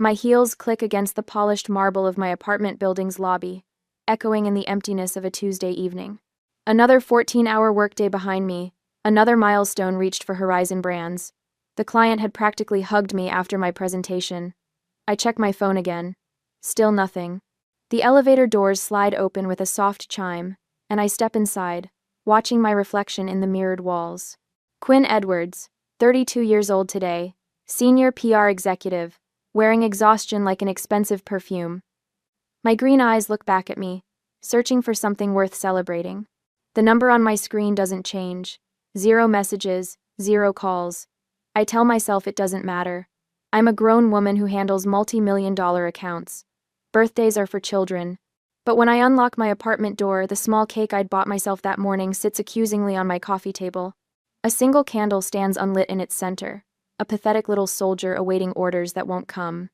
My heels click against the polished marble of my apartment building's lobby, echoing in the emptiness of a Tuesday evening. Another 14-hour workday behind me, another milestone reached for Horizon Brands. The client had practically hugged me after my presentation. I check my phone again. Still nothing. The elevator doors slide open with a soft chime, and I step inside, watching my reflection in the mirrored walls. Quinn Edwards, 32 years old today, senior PR executive, wearing exhaustion like an expensive perfume. My green eyes look back at me, searching for something worth celebrating. The number on my screen doesn't change. 0 messages, 0 calls. I tell myself it doesn't matter. I'm a grown woman who handles multi-million-dollar accounts. Birthdays are for children. But when I unlock my apartment door, the small cake I'd bought myself that morning sits accusingly on my coffee table. A single candle stands unlit in its center, a pathetic little soldier awaiting orders that won't come.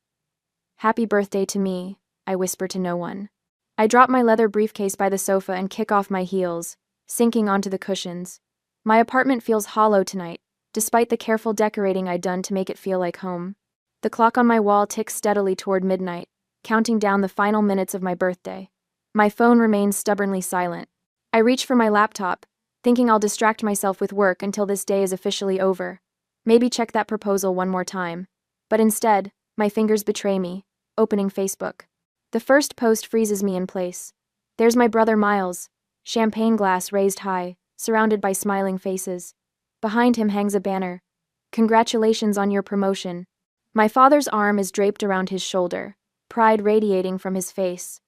Happy birthday to me, I whisper to no one. I drop my leather briefcase by the sofa and kick off my heels, sinking onto the cushions. My apartment feels hollow tonight, despite the careful decorating I'd done to make it feel like home. The clock on my wall ticks steadily toward midnight, counting down the final minutes of my birthday. My phone remains stubbornly silent. I reach for my laptop, thinking I'll distract myself with work until this day is officially over. Maybe check that proposal one more time. But instead, my fingers betray me, opening Facebook. The first post freezes me in place. There's my brother Miles, champagne glass raised high, surrounded by smiling faces. Behind him hangs a banner. Congratulations on your promotion. My father's arm is draped around his shoulder, pride radiating from his face.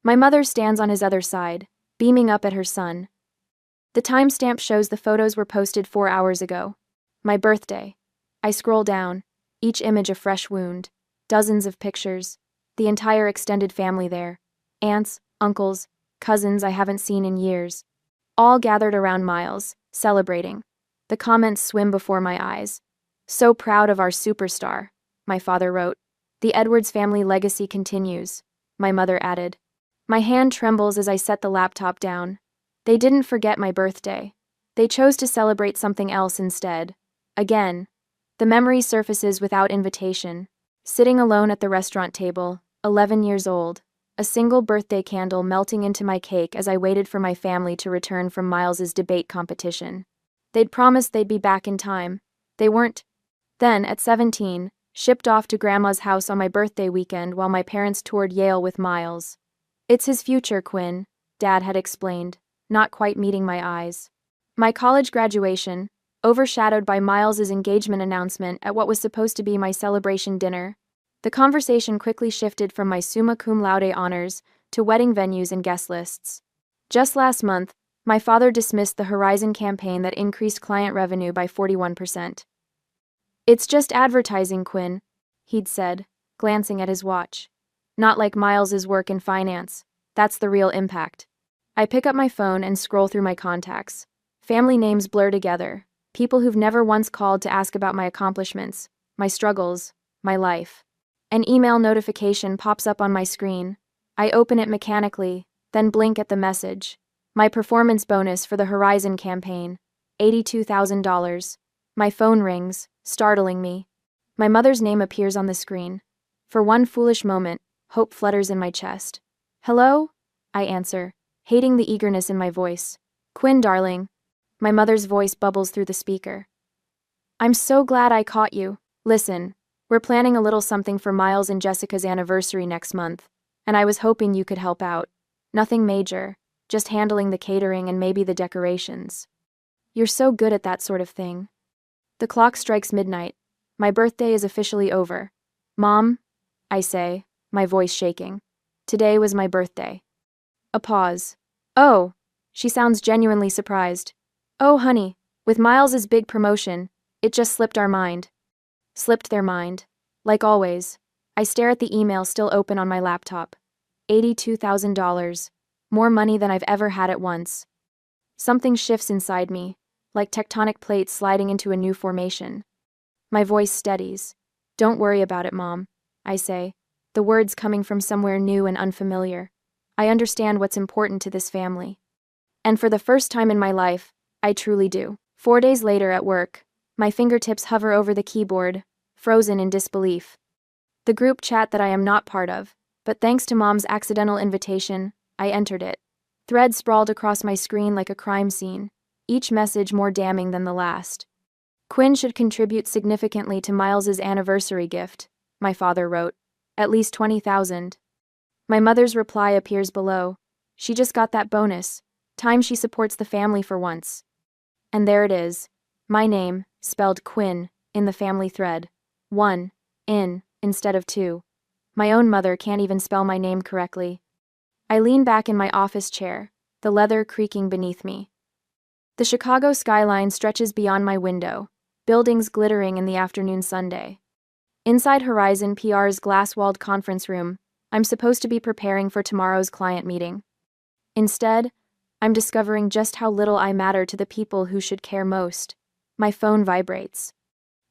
My mother stands on his other side, beaming up at her son. The timestamp shows the photos were posted 4 hours ago. My birthday. I scroll down, each image a fresh wound. Dozens of pictures. The entire extended family there. Aunts, uncles, cousins I haven't seen in years. All gathered around Miles, celebrating. The comments swim before my eyes. So proud of our superstar, my father wrote. The Edwards family legacy continues, my mother added. My hand trembles as I set the laptop down. They didn't forget my birthday. They chose to celebrate something else instead. Again. The memory surfaces without invitation. Sitting alone at the restaurant table, 11 years old, a single birthday candle melting into my cake as I waited for my family to return from Miles's debate competition. They'd promised they'd be back in time. They weren't. Then, at 17, shipped off to Grandma's house on my birthday weekend while my parents toured Yale with Miles. It's his future, Quinn, Dad had explained, not quite meeting my eyes. My college graduation, overshadowed by Miles's engagement announcement at what was supposed to be my celebration dinner. The conversation quickly shifted from my summa cum laude honors to wedding venues and guest lists. Just last month, my father dismissed the Horizon campaign that increased client revenue by 41%. It's just advertising, Quinn, he'd said, glancing at his watch. Not like Miles's work in finance. That's the real impact. I pick up my phone and scroll through my contacts. Family names blur together. People who've never once called to ask about my accomplishments, my struggles, my life. An email notification pops up on my screen. I open it mechanically, then blink at the message. My performance bonus for the Horizon campaign, $82,000. My phone rings, startling me. My mother's name appears on the screen. For one foolish moment, hope flutters in my chest. Hello? I answer, hating the eagerness in my voice. Quinn, darling. My mother's voice bubbles through the speaker. I'm so glad I caught you. Listen, we're planning a little something for Miles and Jessica's anniversary next month, and I was hoping you could help out. Nothing major, just handling the catering and maybe the decorations. You're so good at that sort of thing. The clock strikes midnight. My birthday is officially over. Mom, I say, my voice shaking. Today was my birthday. A pause. Oh, she sounds genuinely surprised. Oh, honey, with Miles's big promotion, it just slipped our mind. Slipped their mind. Like always, I stare at the email still open on my laptop. $82,000. More money than I've ever had at once. Something shifts inside me, like tectonic plates sliding into a new formation. My voice steadies. Don't worry about it, Mom, I say, the words coming from somewhere new and unfamiliar. I understand what's important to this family. And for the first time in my life, I truly do. 4 days later at work, my fingertips hover over the keyboard, frozen in disbelief. The group chat that I am not part of, but thanks to Mom's accidental invitation, I entered it. Threads sprawled across my screen like a crime scene, each message more damning than the last. Quinn should contribute significantly to Miles's anniversary gift, my father wrote. At least $20,000. My mother's reply appears below. She just got that bonus. Time she supports the family for once. And there it is. My name, spelled Quinn, in the family thread. 1, instead of 2. My own mother can't even spell my name correctly. I lean back in my office chair, the leather creaking beneath me. The Chicago skyline stretches beyond my window, buildings glittering in the afternoon sunday. Inside Horizon PR's glass-walled conference room, I'm supposed to be preparing for tomorrow's client meeting. Instead, I'm discovering just how little I matter to the people who should care most. My phone vibrates.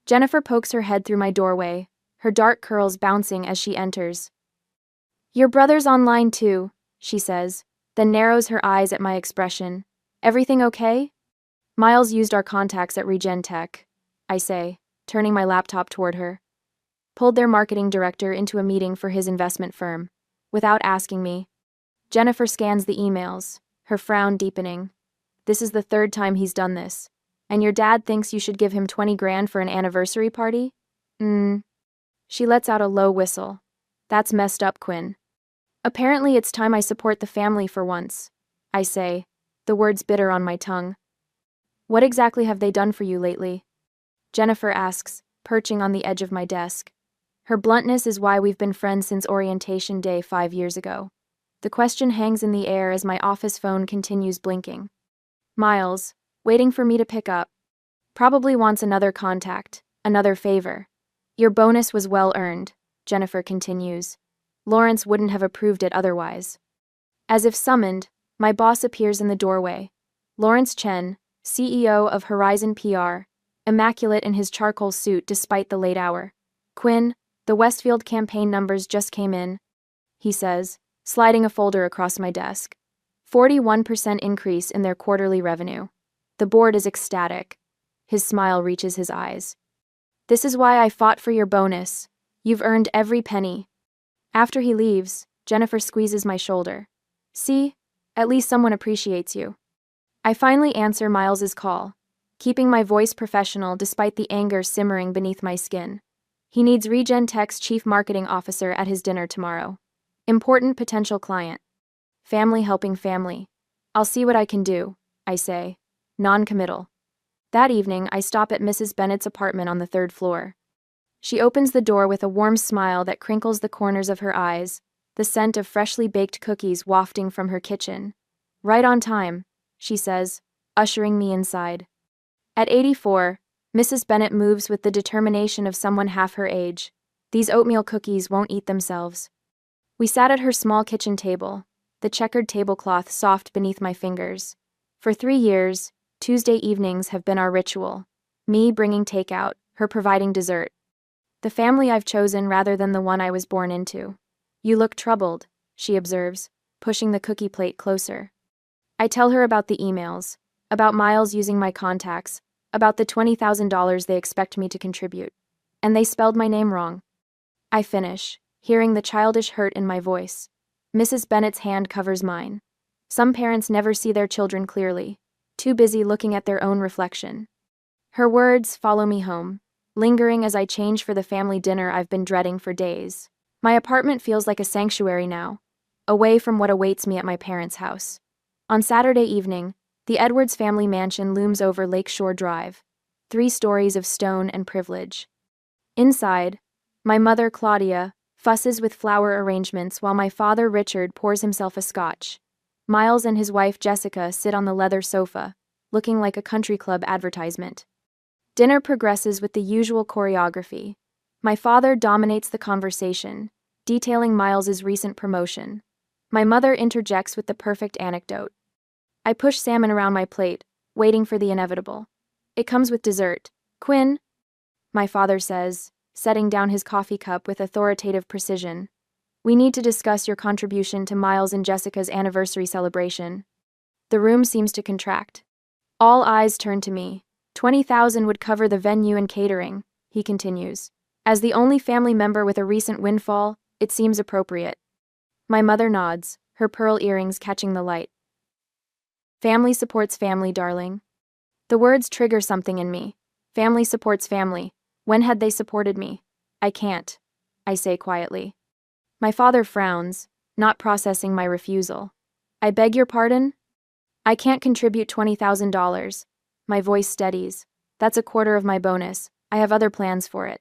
Jennifer pokes her head through my doorway, her dark curls bouncing as she enters. "Your brother's online too," she says, then narrows her eyes at my expression. "Everything okay?" "Miles used our contacts at Regen Tech," I say, turning my laptop toward her. "Pulled their marketing director into a meeting for his investment firm, without asking me." Jennifer scans the emails, her frown deepening. "This is the third time he's done this. And your dad thinks you should give him 20 grand for an anniversary party?" She lets out a low whistle. "That's messed up, Quinn." "Apparently it's time I support the family for once," I say, the words bitter on my tongue. "What exactly have they done for you lately?" Jennifer asks, perching on the edge of my desk. Her bluntness is why we've been friends since orientation day 5 years ago. The question hangs in the air as my office phone continues blinking. Miles, waiting for me to pick up. Probably wants another contact, another favor. "Your bonus was well earned," Jennifer continues. "Lawrence wouldn't have approved it otherwise." As if summoned, my boss appears in the doorway. Lawrence Chen, CEO of Horizon PR, immaculate in his charcoal suit despite the late hour. "Quinn, the Westfield campaign numbers just came in," he says, sliding a folder across my desk. 41% increase in their quarterly revenue. The board is ecstatic. His smile reaches his eyes. "This is why I fought for your bonus. You've earned every penny." After he leaves, Jennifer squeezes my shoulder. "See? At least someone appreciates you." I finally answer Miles's call, keeping my voice professional despite the anger simmering beneath my skin. He needs Regen Tech's chief marketing officer at his dinner tomorrow. Important potential client. Family helping family. "I'll see what I can do," I say, non-committal. That evening, I stop at Mrs. Bennett's apartment on the 3rd floor. She opens the door with a warm smile that crinkles the corners of her eyes, the scent of freshly baked cookies wafting from her kitchen. "Right on time," she says, ushering me inside. At 84, Mrs. Bennett moves with the determination of someone half her age. These oatmeal cookies won't eat themselves. We sat at her small kitchen table, the checkered tablecloth soft beneath my fingers. For 3 years, Tuesday evenings have been our ritual. Me bringing takeout, her providing dessert. The family I've chosen rather than the one I was born into. "You look troubled," she observes, pushing the cookie plate closer. I tell her about the emails, about Miles using my contacts, about the $20,000 they expect me to contribute. And they spelled my name wrong. I finish, hearing the childish hurt in my voice. Mrs. Bennett's hand covers mine. Some parents never see their children clearly, too busy looking at their own reflection. Her words follow me home, lingering as I change for the family dinner I've been dreading for days. My apartment feels like a sanctuary now, away from what awaits me at my parents' house. On Saturday evening, the Edwards family mansion looms over Lakeshore Drive, 3 stories of stone and privilege. Inside, my mother, Claudia, fusses with flower arrangements while my father, Richard, pours himself a scotch. Miles and his wife, Jessica, sit on the leather sofa, looking like a country club advertisement. Dinner progresses with the usual choreography. My father dominates the conversation, detailing Miles's recent promotion. My mother interjects with the perfect anecdote. I push salmon around my plate, waiting for the inevitable. "It comes with dessert. Quinn," my father says, setting down his coffee cup with authoritative precision. "We need to discuss your contribution to Miles and Jessica's anniversary celebration." The room seems to contract. All eyes turn to me. 20,000 would cover the venue and catering, he continues. As the only family member with a recent windfall, it seems appropriate. My mother nods, her pearl earrings catching the light. Family supports family, darling. The words trigger something in me. Family supports family. When had they supported me? I can't, I say quietly. My father frowns, not processing my refusal. I beg your pardon? I can't contribute $20,000. My voice steadies. That's a quarter of my bonus. I have other plans for it.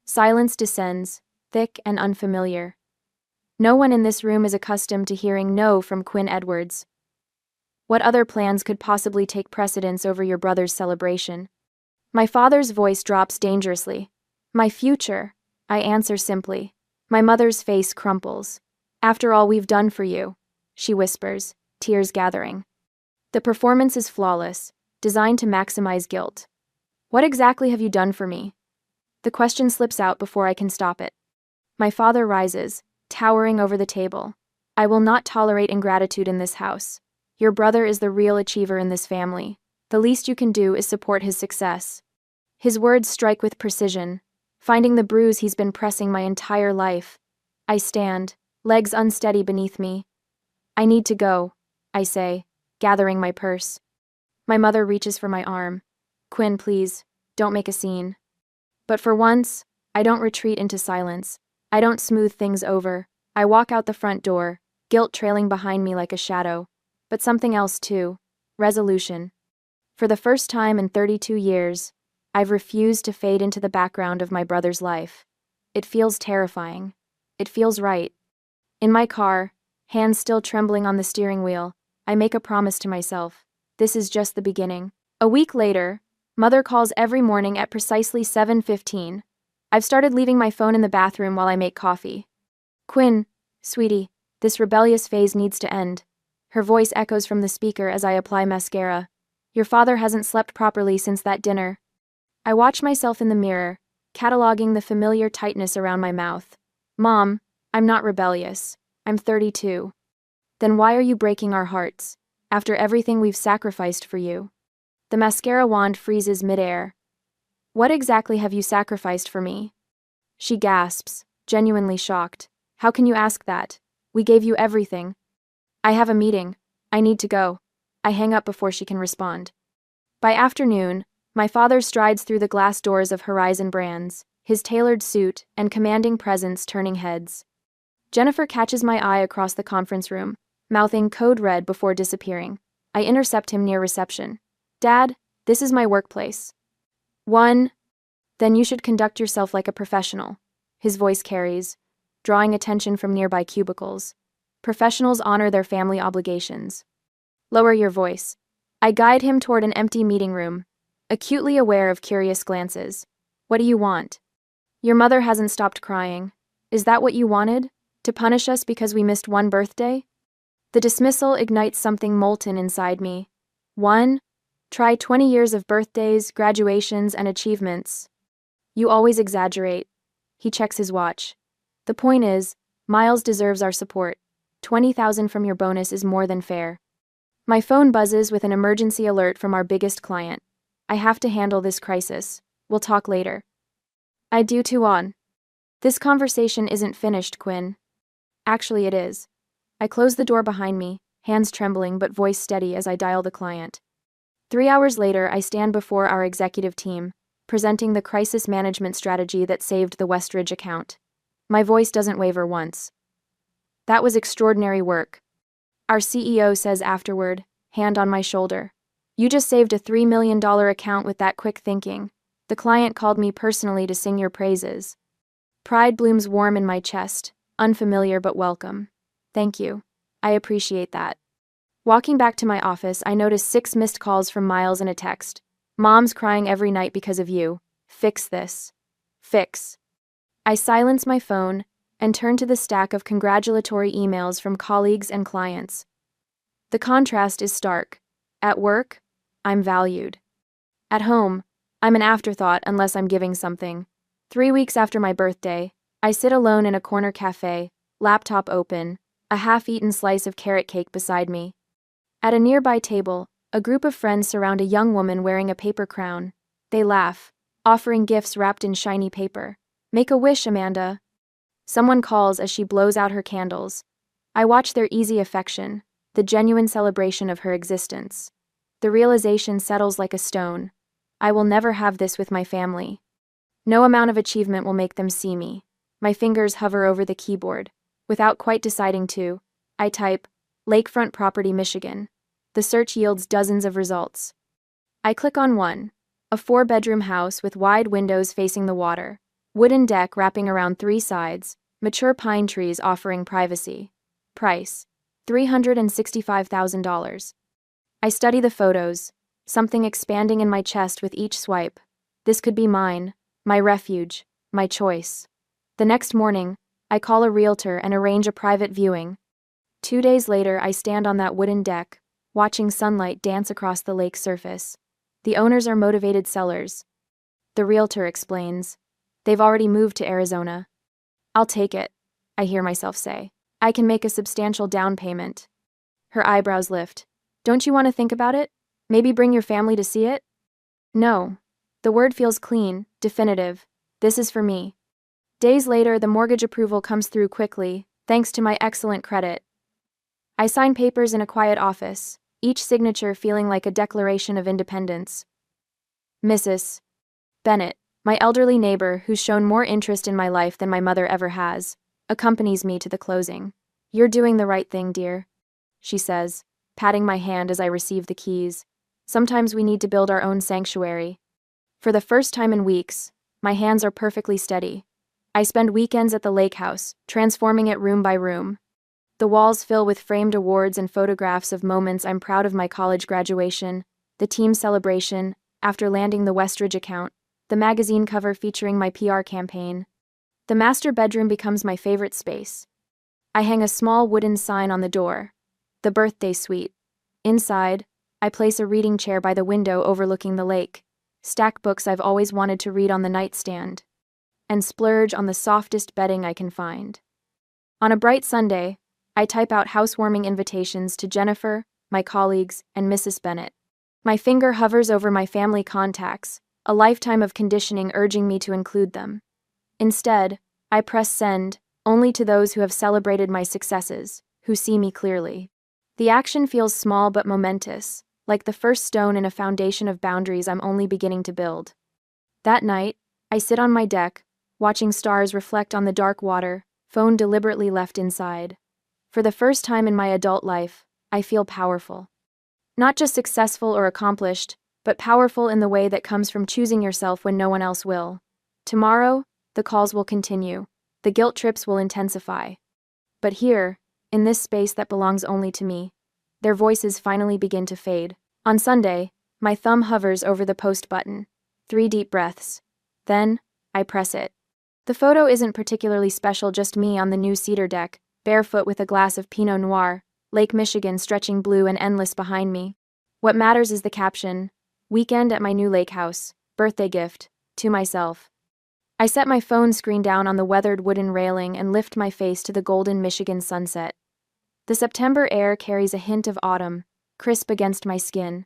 Silence descends, thick and unfamiliar. No one in this room is accustomed to hearing no from Quinn Edwards. What other plans could possibly take precedence over your brother's celebration? My father's voice drops dangerously. My future, I answer simply. My mother's face crumples. After all we've done for you, she whispers, tears gathering. The performance is flawless, designed to maximize guilt. What exactly have you done for me? The question slips out before I can stop it. My father rises, towering over the table. I will not tolerate ingratitude in this house. Your brother is the real achiever in this family. The least you can do is support his success. His words strike with precision, finding the bruise he's been pressing my entire life. I stand, legs unsteady beneath me. I need to go, I say, gathering my purse. My mother reaches for my arm. Quinn, please, don't make a scene. But for once, I don't retreat into silence. I don't smooth things over. I walk out the front door, guilt trailing behind me like a shadow. But something else too. Resolution. For the first time in 32 years, I've refused to fade into the background of my brother's life. It feels terrifying. It feels right. In my car, hands still trembling on the steering wheel, I make a promise to myself. This is just the beginning. A week later, Mother calls every morning at precisely 7:15. I've started leaving my phone in the bathroom while I make coffee. Quinn, sweetie, this rebellious phase needs to end. Her voice echoes from the speaker as I apply mascara. Your father hasn't slept properly since that dinner. I watch myself in the mirror, cataloging the familiar tightness around my mouth. Mom, I'm not rebellious. I'm 32. Then why are you breaking our hearts, after everything we've sacrificed for you? The mascara wand freezes midair. What exactly have you sacrificed for me? She gasps, genuinely shocked. How can you ask that? We gave you everything. I have a meeting. I need to go. I hang up before she can respond. By afternoon, my father strides through the glass doors of Horizon Brands, his tailored suit and commanding presence turning heads. Jennifer catches my eye across the conference room, mouthing code red before disappearing. I intercept him near reception. Dad, this is my workplace. Then you should conduct yourself like a professional. His voice carries, drawing attention from nearby cubicles. Professionals honor their family obligations. Lower your voice. I guide him toward an empty meeting room, acutely aware of curious glances. What do you want? Your mother hasn't stopped crying. Is that what you wanted? To punish us because we missed one birthday? The dismissal ignites something molten inside me. Try 20 years of birthdays, graduations, and achievements. You always exaggerate. He checks his watch. The point is, Miles deserves our support. 20,000 from your bonus is more than fair. My phone buzzes with an emergency alert from our biggest client. I have to handle this crisis. We'll talk later. I do too on. This conversation isn't finished, Quinn. Actually, it is. I close the door behind me, hands trembling but voice steady as I dial the client. 3 hours later, I stand before our executive team, presenting the crisis management strategy that saved the Westridge account. My voice doesn't waver once. That was extraordinary work. Our CEO says afterward, hand on my shoulder. You just saved a $3 million account with that quick thinking. The client called me personally to sing your praises. Pride blooms warm in my chest, unfamiliar but welcome. Thank you. I appreciate that. Walking back to my office, I notice 6 missed calls from Miles and a text. Mom's crying every night because of you. Fix this. Fix. I silence my phone and turn to the stack of congratulatory emails from colleagues and clients. The contrast is stark. At work, I'm valued. At home, I'm an afterthought unless I'm giving something. 3 weeks after my birthday, I sit alone in a corner cafe, laptop open, a half-eaten slice of carrot cake beside me. At a nearby table, a group of friends surround a young woman wearing a paper crown. They laugh, offering gifts wrapped in shiny paper. Make a wish, Amanda. Someone calls as she blows out her candles. I watch their easy affection, the genuine celebration of her existence. The realization settles like a stone. I will never have this with my family. No amount of achievement will make them see me. My fingers hover over the keyboard. Without quite deciding to, I type, Lakefront Property, Michigan. The search yields dozens of results. I click on one, a 4-bedroom house with wide windows facing the water, wooden deck wrapping around 3 sides, mature pine trees offering privacy. Price, $365,000. I study the photos, something expanding in my chest with each swipe. This could be mine, my refuge, my choice. The next morning, I call a realtor and arrange a private viewing. 2 days later, I stand on that wooden deck, watching sunlight dance across the lake's surface. The owners are motivated sellers. The realtor explains. They've already moved to Arizona. I'll take it, I hear myself say. I can make a substantial down payment. Her eyebrows lift. Don't you want to think about it? Maybe bring your family to see it? No. The word feels clean, definitive. This is for me. Days later, the mortgage approval comes through quickly, thanks to my excellent credit. I sign papers in a quiet office, each signature feeling like a declaration of independence. Mrs. Bennett, my elderly neighbor who's shown more interest in my life than my mother ever has, accompanies me to the closing. You're doing the right thing, dear, she says, patting my hand as I receive the keys. Sometimes we need to build our own sanctuary. For the first time in weeks, my hands are perfectly steady. I spend weekends at the lake house, transforming it room by room. The walls fill with framed awards and photographs of moments I'm proud of: my college graduation, the team celebration, after landing the Westridge account, the magazine cover featuring my PR campaign. The master bedroom becomes my favorite space. I hang a small wooden sign on the door, the birthday suite. Inside, I place a reading chair by the window overlooking the lake, stack books I've always wanted to read on the nightstand, and splurge on the softest bedding I can find. On a bright Sunday, I type out housewarming invitations to Jennifer, my colleagues, and Mrs. Bennett. My finger hovers over my family contacts, a lifetime of conditioning urging me to include them. Instead, I press send, only to those who have celebrated my successes, who see me clearly. The action feels small but momentous, like the first stone in a foundation of boundaries I'm only beginning to build. That night, I sit on my deck, watching stars reflect on the dark water, phone deliberately left inside. For the first time in my adult life, I feel powerful. Not just successful or accomplished, but powerful in the way that comes from choosing yourself when no one else will. Tomorrow, the calls will continue. The guilt trips will intensify. But here, in this space that belongs only to me, their voices finally begin to fade. On Sunday, my thumb hovers over the post button. 3 deep breaths. Then, I press it. The photo isn't particularly special, just me on the new cedar deck, barefoot with a glass of Pinot Noir, Lake Michigan stretching blue and endless behind me. What matters is the caption, "Weekend at my new lake house, birthday gift, to myself." I set my phone screen down on the weathered wooden railing and lift my face to the golden Michigan sunset. The September air carries a hint of autumn, crisp against my skin.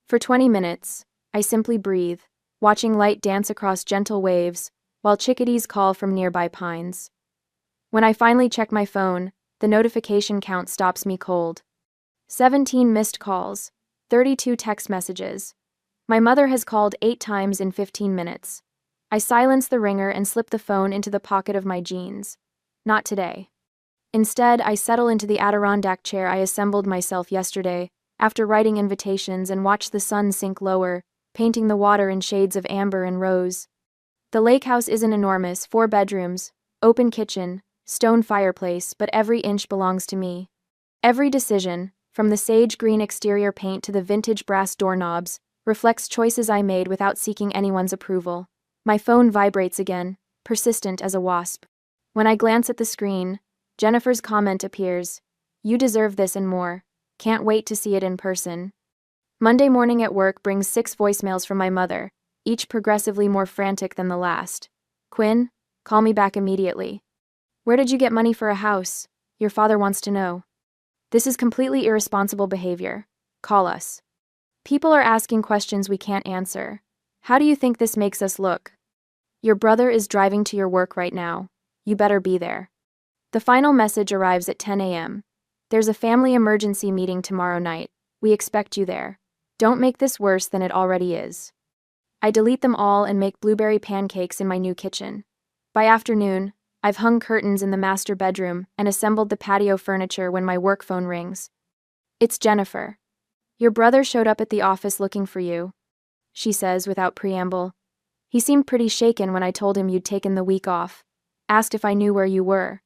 For 20 minutes, I simply breathe, watching light dance across gentle waves, while chickadees call from nearby pines. When I finally check my phone, the notification count stops me cold. 17 missed calls, 32 text messages. My mother has called 8 times in 15 minutes. I silence the ringer and slip the phone into the pocket of my jeans. Not today. Instead, I settle into the Adirondack chair I assembled myself yesterday, after writing invitations, and watch the sun sink lower, painting the water in shades of amber and rose. The lake house isn't enormous: 4 bedrooms, open kitchen, stone fireplace, but every inch belongs to me. Every decision, from the sage green exterior paint to the vintage brass doorknobs, reflects choices I made without seeking anyone's approval. My phone vibrates again, persistent as a wasp. When I glance at the screen, Jennifer's comment appears. "You deserve this and more. Can't wait to see it in person." Monday morning at work brings 6 voicemails from my mother, each progressively more frantic than the last. "Quinn, call me back immediately. Where did you get money for a house? Your father wants to know. This is completely irresponsible behavior. Call us. People are asking questions we can't answer. How do you think this makes us look? Your brother is driving to your work right now. You better be there. The final message arrives at 10 a.m. There's a family emergency meeting tomorrow night. We expect you there. Don't make this worse than it already is. I delete them all and make blueberry pancakes in my new kitchen. By afternoon, I've hung curtains in the master bedroom and assembled the patio furniture when my work phone rings. It's Jennifer. Your brother showed up at the office looking for you, she says without preamble. He seemed pretty shaken when I told him you'd taken the week off. Asked if I knew where you were.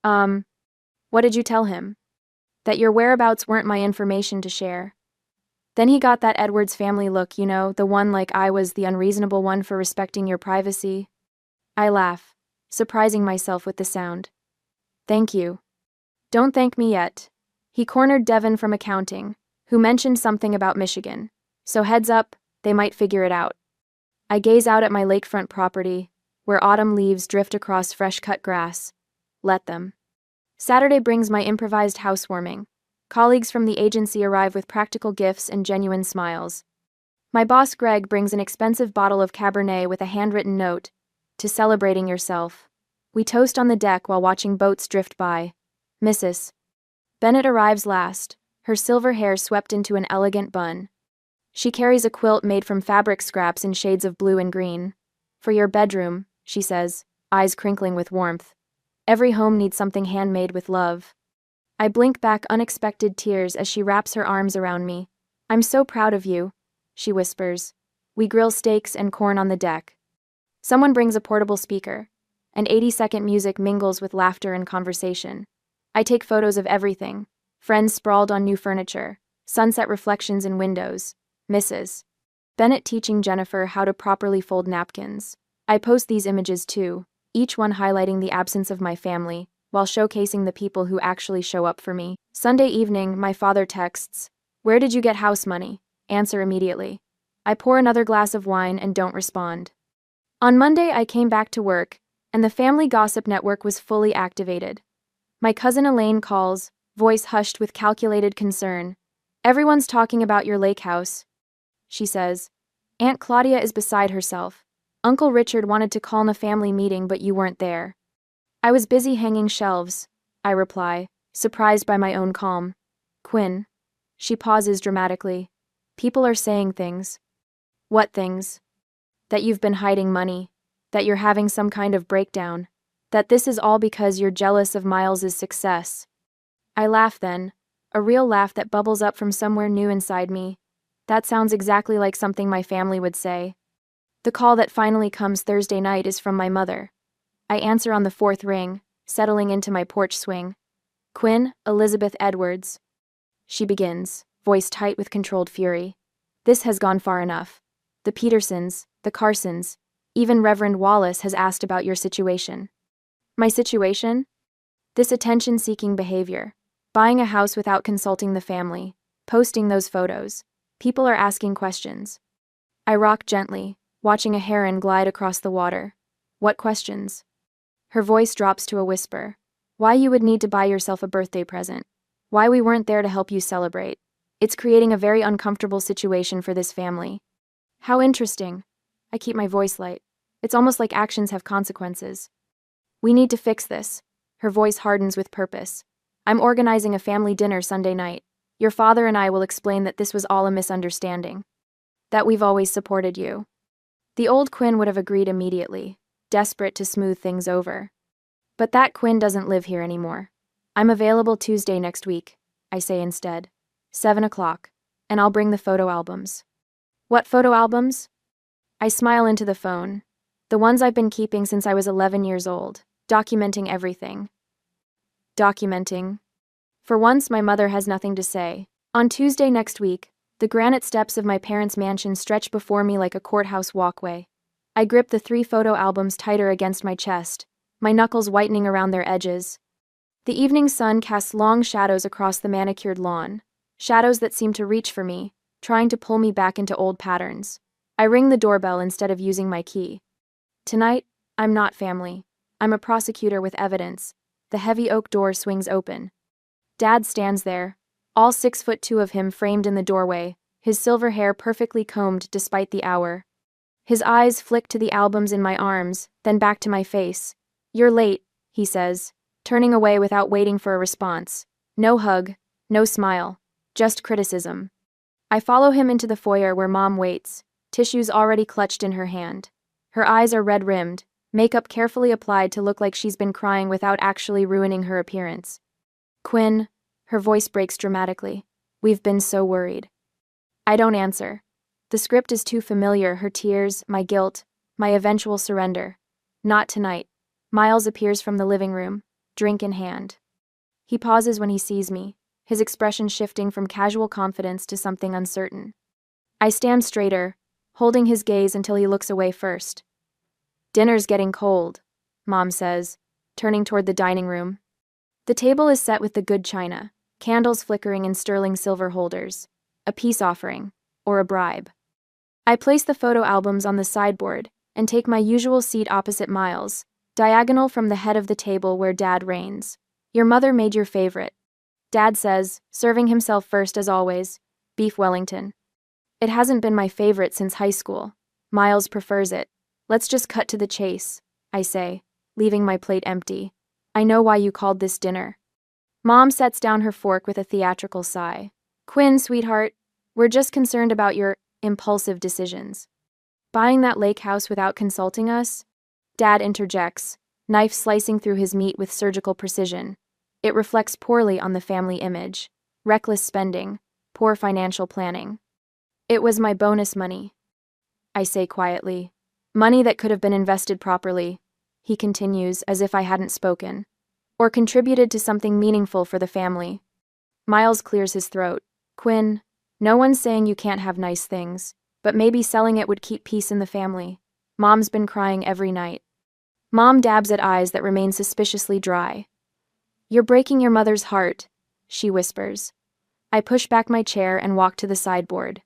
What did you tell him? That your whereabouts weren't my information to share. Then he got that Edwards family look, you know, the one like I was the unreasonable one for respecting your privacy. I laugh, surprising myself with the sound. Thank you. Don't thank me yet. He cornered Devin from accounting, who mentioned something about Michigan. So heads up, they might figure it out. I gaze out at my lakefront property, where autumn leaves drift across fresh-cut grass. Let them. Saturday brings my improvised housewarming. Colleagues from the agency arrive with practical gifts and genuine smiles. My boss Greg brings an expensive bottle of Cabernet with a handwritten note, to celebrating yourself. We toast on the deck while watching boats drift by. Mrs. Bennett arrives last, her silver hair swept into an elegant bun. She carries a quilt made from fabric scraps in shades of blue and green. For your bedroom, she says, eyes crinkling with warmth. Every home needs something handmade with love. I blink back unexpected tears as she wraps her arms around me. I'm so proud of you, she whispers. We grill steaks and corn on the deck. Someone brings a portable speaker, and 80-second music mingles with laughter and conversation. I take photos of everything. Friends sprawled on new furniture, sunset reflections in windows. Mrs. Bennett teaching Jennifer how to properly fold napkins. I post these images too, each one highlighting the absence of my family, while showcasing the people who actually show up for me. Sunday evening, my father texts, "Where did you get house money?" Answer immediately. I pour another glass of wine and don't respond. On Monday, I came back to work, and the family gossip network was fully activated. My cousin Elaine calls, voice hushed with calculated concern. "Everyone's talking about your lake house," she says. "Aunt Claudia is beside herself. Uncle Richard wanted to call a family meeting, but you weren't there." "I was busy hanging shelves," I reply, surprised by my own calm. "Quinn." She pauses dramatically. "People are saying things." "What things?" "That you've been hiding money. That you're having some kind of breakdown. That this is all because you're jealous of Miles's success." I laugh then, a real laugh that bubbles up from somewhere new inside me. That sounds exactly like something my family would say. The call that finally comes Thursday night is from my mother. I answer on the fourth ring, settling into my porch swing. "Quinn, Elizabeth Edwards." She begins, voice tight with controlled fury. "This has gone far enough. The Petersons, the Carsons, even Reverend Wallace has asked about your situation." My situation? This attention-seeking behavior. Buying a house without consulting the family. Posting those photos. People are asking questions. I rock gently, watching a heron glide across the water. "What questions?" Her voice drops to a whisper. "Why you would need to buy yourself a birthday present. Why we weren't there to help you celebrate. It's creating a very uncomfortable situation for this family." "How interesting." I keep my voice light. It's almost like actions have consequences. "We need to fix this." Her voice hardens with purpose. "I'm organizing a family dinner Sunday night. Your father and I will explain that this was all a misunderstanding. That we've always supported you." The old Quinn would have agreed immediately, desperate to smooth things over. But that Quinn doesn't live here anymore. "I'm available Tuesday next week," I say instead. 7 o'clock, and I'll bring the photo albums. "What photo albums?" I smile into the phone. The ones I've been keeping since I was 11 years old, documenting everything. Documenting. For once, my mother has nothing to say. On Tuesday next week, the granite steps of my parents' mansion stretch before me like a courthouse walkway. I grip the 3 photo albums tighter against my chest, my knuckles whitening around their edges. The evening sun casts long shadows across the manicured lawn, shadows that seem to reach for me, trying to pull me back into old patterns. I ring the doorbell instead of using my key. Tonight, I'm not family. I'm a prosecutor with evidence. The heavy oak door swings open. Dad stands there, all 6'2" of him framed in the doorway, his silver hair perfectly combed despite the hour. His eyes flick to the albums in my arms, then back to my face. "You're late," he says, turning away without waiting for a response. No hug, no smile, just criticism. I follow him into the foyer where Mom waits, tissues already clutched in her hand. Her eyes are red-rimmed, makeup carefully applied to look like she's been crying without actually ruining her appearance. "Quinn," her voice breaks dramatically. "We've been so worried." I don't answer. The script is too familiar, her tears, my guilt, my eventual surrender. Not tonight. Miles appears from the living room, drink in hand. He pauses when he sees me, his expression shifting from casual confidence to something uncertain. I stand straighter, holding his gaze until he looks away first. "Dinner's getting cold," Mom says, turning toward the dining room. The table is set with the good china, candles flickering in sterling silver holders. A peace offering, or a bribe. I place the photo albums on the sideboard and take my usual seat opposite Miles, diagonal from the head of the table where Dad reigns. "Your mother made your favorite," Dad says, serving himself first as always, beef Wellington. "It hasn't been my favorite since high school. Miles prefers it. Let's just cut to the chase," I say, leaving my plate empty. "I know why you called this dinner." Mom sets down her fork with a theatrical sigh. "Quinn, sweetheart, we're just concerned about your impulsive decisions. Buying that lake house without consulting us?" Dad interjects, knife slicing through his meat with surgical precision. It reflects poorly on the family image. Reckless spending, poor financial planning. "It was my bonus money," I say quietly. "Money that could have been invested properly," he continues as if I hadn't spoken. "Or contributed to something meaningful for the family." Miles clears his throat. "Quinn, no one's saying you can't have nice things, but maybe selling it would keep peace in the family. Mom's been crying every night." Mom dabs at eyes that remain suspiciously dry. "You're breaking your mother's heart," she whispers. I push back my chair and walk to the sideboard.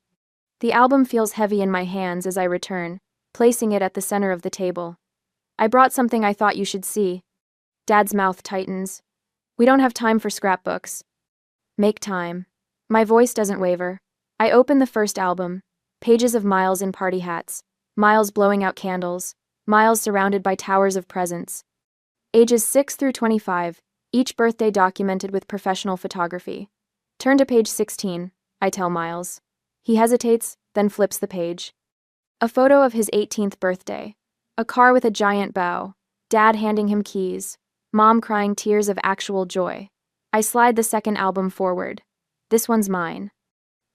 The album feels heavy in my hands as I return, placing it at the center of the table. "I brought something I thought you should see." Dad's mouth tightens. "We don't have time for scrapbooks." "Make time." My voice doesn't waver. I open the first album, pages of Miles in party hats, Miles blowing out candles, Miles surrounded by towers of presents. Ages 6 through 25, each birthday documented with professional photography. "Turn to page 16, I tell Miles. He hesitates, then flips the page. A photo of his 18th birthday. A car with a giant bow, Dad handing him keys, Mom crying tears of actual joy. I slide the second album forward. "This one's mine."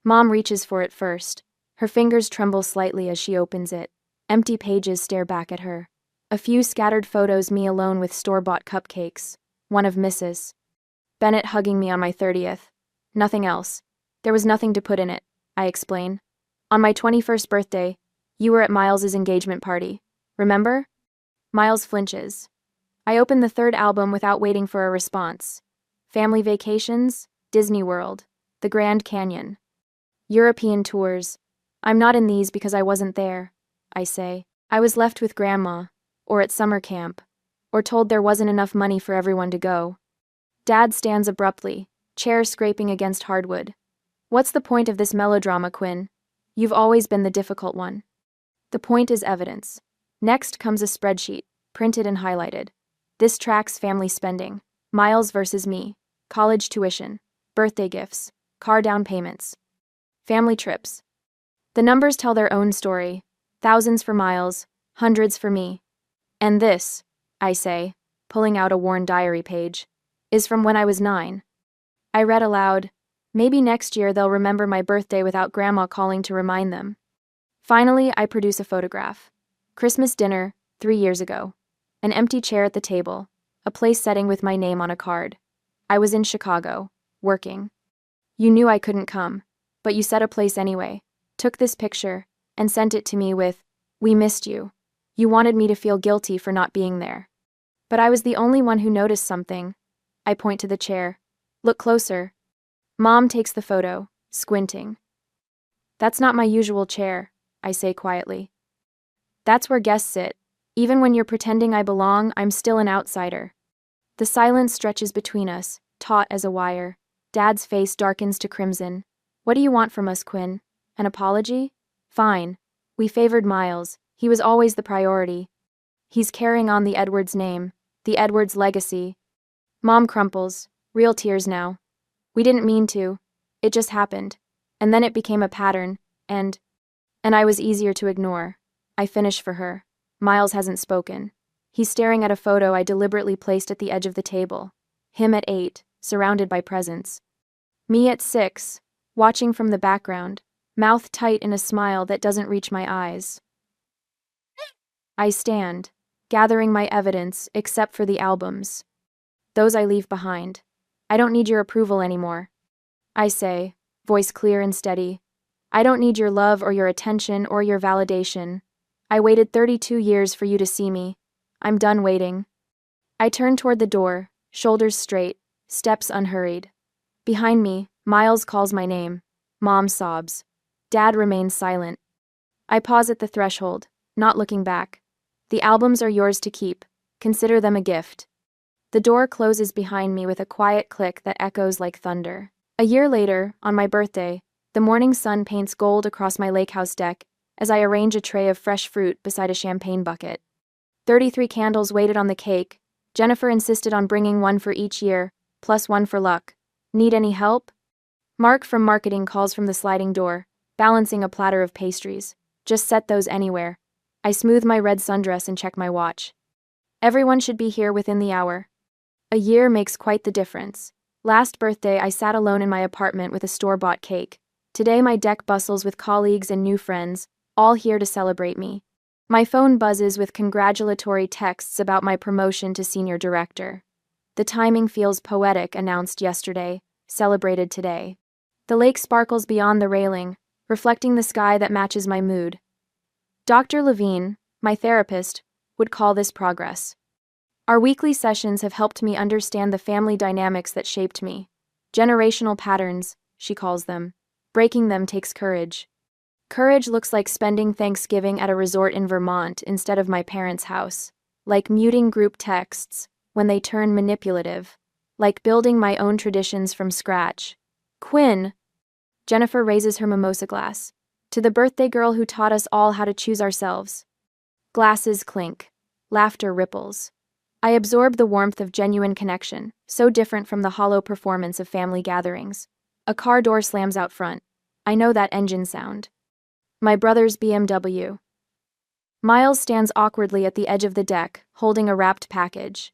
Mom reaches for it first. Her fingers tremble slightly as she opens it. Empty pages stare back at her. A few scattered photos, me alone with store-bought cupcakes. One of Mrs. Bennett hugging me on my 30th. Nothing else. There was nothing to put in it, I explain. "On my 21st birthday, you were at Miles's engagement party. Remember?" Miles flinches. I open the third album without waiting for a response. Family vacations, Disney World, the Grand Canyon. European tours. "I'm not in these because I wasn't there," I say. "I was left with Grandma, or at summer camp, or told there wasn't enough money for everyone to go." Dad stands abruptly, chair scraping against hardwood. "What's the point of this melodrama, Quinn? You've always been the difficult one." The point is evidence. Next comes a spreadsheet, printed and highlighted. This tracks family spending. Miles versus me. College tuition. Birthday gifts. Car down payments. Family trips. The numbers tell their own story. Thousands for Miles, hundreds for me. "And this," I say, pulling out a worn diary page, "is from when I was 9. I read aloud, "Maybe next year they'll remember my birthday without Grandma calling to remind them." Finally, I produce a photograph. Christmas dinner, 3 years ago. An empty chair at the table, a place setting with my name on a card. I was in Chicago, working. You knew I couldn't come, but you set a place anyway, took this picture, and sent it to me with, "We missed you." You wanted me to feel guilty for not being there. But I was the only one who noticed something. I point to the chair. "Look closer." Mom takes the photo, squinting. "That's not my usual chair," I say quietly. "That's where guests sit. Even when you're pretending I belong, I'm still an outsider." The silence stretches between us, taut as a wire. Dad's face darkens to crimson. "What do you want from us, Quinn? An apology? Fine. We favored Miles. He was always the priority. He's carrying on the Edwards name, the Edwards legacy. Mom crumples, real tears now. We didn't mean to. It just happened. And then it became a pattern, and I was easier to ignore. I finish for her. Miles hasn't spoken. He's staring at a photo I deliberately placed at the edge of the table. Him at 8, surrounded by presents. Me at 6, watching from the background, mouth tight in a smile that doesn't reach my eyes. I stand, gathering my evidence except for the albums. Those I leave behind. I don't need your approval anymore. I say, voice clear and steady. I don't need your love or your attention or your validation. I waited 32 years for you to see me. I'm done waiting. I turn toward the door, shoulders straight, steps unhurried. Behind me, Miles calls my name. Mom sobs. Dad remains silent. I pause at the threshold, not looking back. The albums are yours to keep. Consider them a gift. The door closes behind me with a quiet click that echoes like thunder. A year later, on my birthday, the morning sun paints gold across my lake house deck as I arrange a tray of fresh fruit beside a champagne bucket. 33 candles waited on the cake. Jennifer insisted on bringing one for each year, plus one for luck. Need any help? Mark from marketing calls from the sliding door, balancing a platter of pastries. Just set those anywhere. I smooth my red sundress and check my watch. Everyone should be here within the hour. A year makes quite the difference. Last birthday, I sat alone in my apartment with a store-bought cake. Today, my deck bustles with colleagues and new friends, all here to celebrate me. My phone buzzes with congratulatory texts about my promotion to senior director. The timing feels poetic, announced yesterday, celebrated today. The lake sparkles beyond the railing, reflecting the sky that matches my mood. Dr. Levine, my therapist, would call this progress. Our weekly sessions have helped me understand the family dynamics that shaped me. Generational patterns, she calls them. Breaking them takes courage. Courage looks like spending Thanksgiving at a resort in Vermont instead of my parents' house. Like muting group texts when they turn manipulative. Like building my own traditions from scratch. Quinn! Jennifer raises her mimosa glass. To the birthday girl who taught us all how to choose ourselves. Glasses clink. Laughter ripples. I absorb the warmth of genuine connection, so different from the hollow performance of family gatherings. A car door slams out front. I know that engine sound. My brother's BMW. Miles stands awkwardly at the edge of the deck, holding a wrapped package.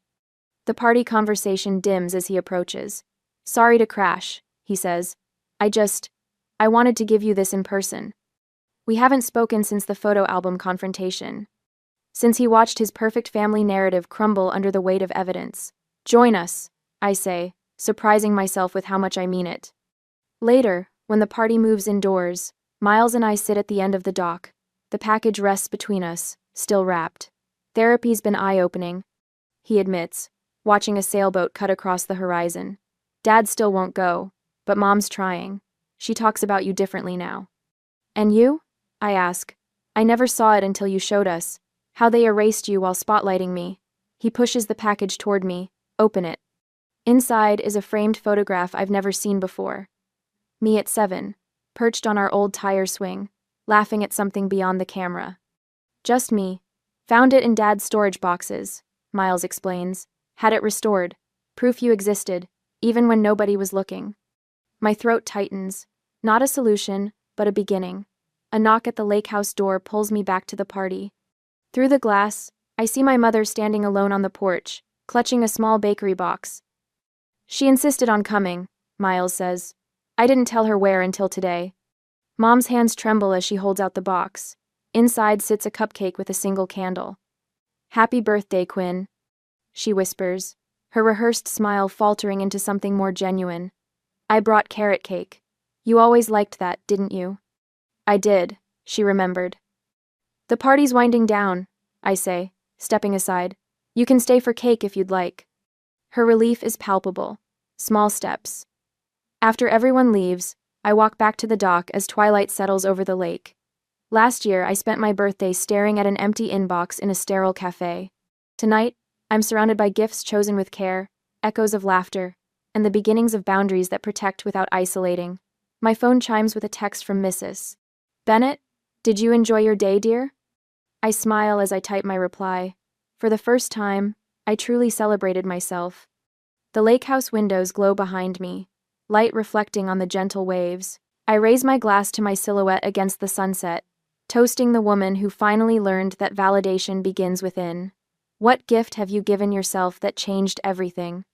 The party conversation dims as he approaches. Sorry to crash, he says. I wanted to give you this in person. We haven't spoken since the photo album confrontation. Since he watched his perfect family narrative crumble under the weight of evidence. Join us, I say, surprising myself with how much I mean it. Later, when the party moves indoors, Miles and I sit at the end of the dock. The package rests between us, still wrapped. Therapy's been eye-opening, he admits, watching a sailboat cut across the horizon. Dad still won't go, but Mom's trying. She talks about you differently now. And you? I ask. I never saw it until you showed us. How they erased you while spotlighting me. He pushes the package toward me. Open it. Inside is a framed photograph I've never seen before. Me at 7, perched on our old tire swing, laughing at something beyond the camera. Just me. Found it in Dad's storage boxes, Miles explains. Had it restored. Proof you existed, even when nobody was looking. My throat tightens. Not a solution, but a beginning. A knock at the lake house door pulls me back to the party. Through the glass, I see my mother standing alone on the porch, clutching a small bakery box. She insisted on coming, Miles says. I didn't tell her where until today. Mom's hands tremble as she holds out the box. Inside sits a cupcake with a single candle. Happy birthday, Quinn, she whispers, her rehearsed smile faltering into something more genuine. I brought carrot cake. You always liked that, didn't you? I did, she remembered. The party's winding down, I say, stepping aside. You can stay for cake if you'd like. Her relief is palpable. Small steps. After everyone leaves, I walk back to the dock as twilight settles over the lake. Last year, I spent my birthday staring at an empty inbox in a sterile cafe. Tonight, I'm surrounded by gifts chosen with care, echoes of laughter, and the beginnings of boundaries that protect without isolating. My phone chimes with a text from Mrs. Bennett. Did you enjoy your day, dear? I smile as I type my reply. For the first time, I truly celebrated myself. The lake house windows glow behind me, light reflecting on the gentle waves. I raise my glass to my silhouette against the sunset, toasting the woman who finally learned that validation begins within. What gift have you given yourself that changed everything?